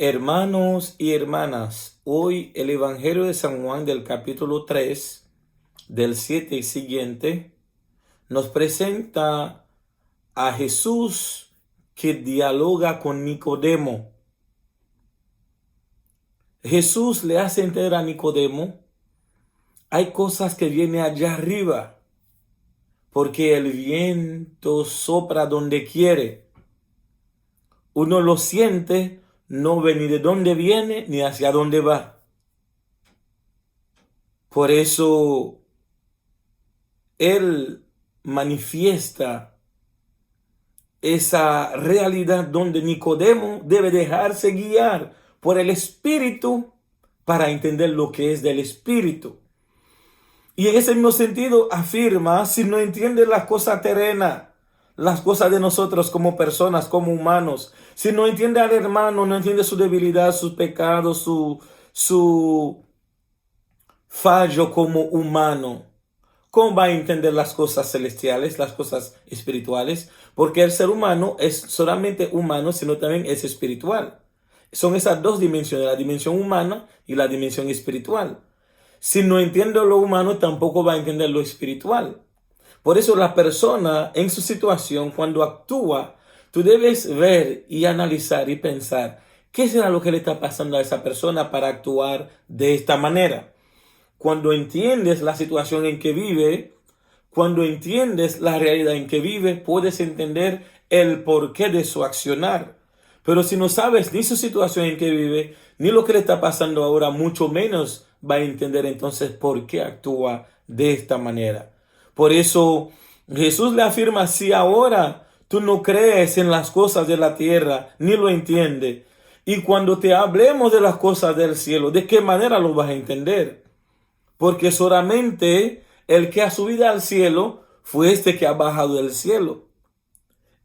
Hermanos y hermanas, hoy el Evangelio de San Juan del capítulo 3, del 7 y siguiente, nos presenta a Jesús que dialoga con Nicodemo. Jesús le hace entender a Nicodemo, hay cosas que vienen allá arriba, porque el viento sopla donde quiere. Uno lo siente, no ve ni de dónde viene ni hacia dónde va. Por eso Él manifiesta esa realidad donde Nicodemo debe dejarse guiar por el Espíritu para entender lo que es del Espíritu. Y en ese mismo sentido afirma, si no entiendes las cosas terrenas, las cosas de nosotros como personas, como humanos, si no entiende al hermano, no entiende su debilidad, sus pecados, su fallo como humano, ¿cómo va a entender las cosas celestiales, las cosas espirituales? Porque el ser humano es solamente humano, sino también es espiritual. Son esas dos dimensiones, la dimensión humana y la dimensión espiritual. Si no entiende lo humano, tampoco va a entender lo espiritual. Por eso la persona en su situación, cuando actúa, tú debes ver y analizar y pensar, ¿qué será lo que le está pasando a esa persona para actuar de esta manera? Cuando entiendes la situación en que vive, cuando entiendes la realidad en que vive, puedes entender el porqué de su accionar. Pero si no sabes ni su situación en que vive, ni lo que le está pasando ahora, mucho menos va a entender entonces por qué actúa de esta manera. Por eso Jesús le afirma, si ahora tú no crees en las cosas de la tierra, ni lo entiendes, y cuando te hablemos de las cosas del cielo, ¿de qué manera lo vas a entender? Porque solamente el que ha subido al cielo fue este que ha bajado del cielo.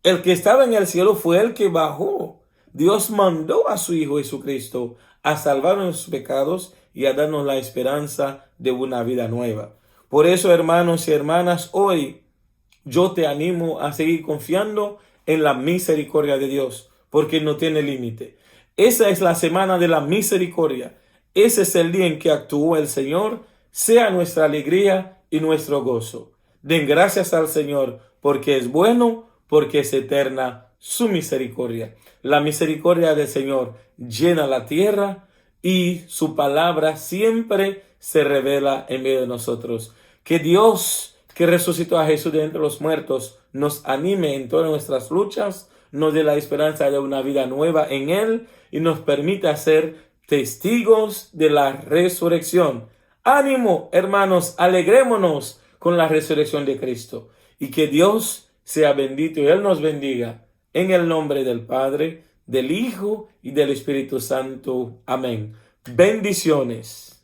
El que estaba en el cielo fue el que bajó. Dios mandó a su Hijo Jesucristo a salvar nuestros pecados y a darnos la esperanza de una vida nueva. Por eso, hermanos y hermanas, hoy yo te animo a seguir confiando en la misericordia de Dios, porque no tiene límite. Esa es la semana de la misericordia. Ese es el día en que actuó el Señor. Sea nuestra alegría y nuestro gozo. Den gracias al Señor, porque es bueno, porque es eterna su misericordia. La misericordia del Señor llena la tierra y su palabra siempre se revela en medio de nosotros. Que Dios, que resucitó a Jesús de entre los muertos, nos anime en todas nuestras luchas, nos dé la esperanza de una vida nueva en Él y nos permita ser testigos de la resurrección. Ánimo, hermanos, alegrémonos con la resurrección de Cristo y que Dios sea bendito y Él nos bendiga en el nombre del Padre, del Hijo y del Espíritu Santo. Amén. Bendiciones.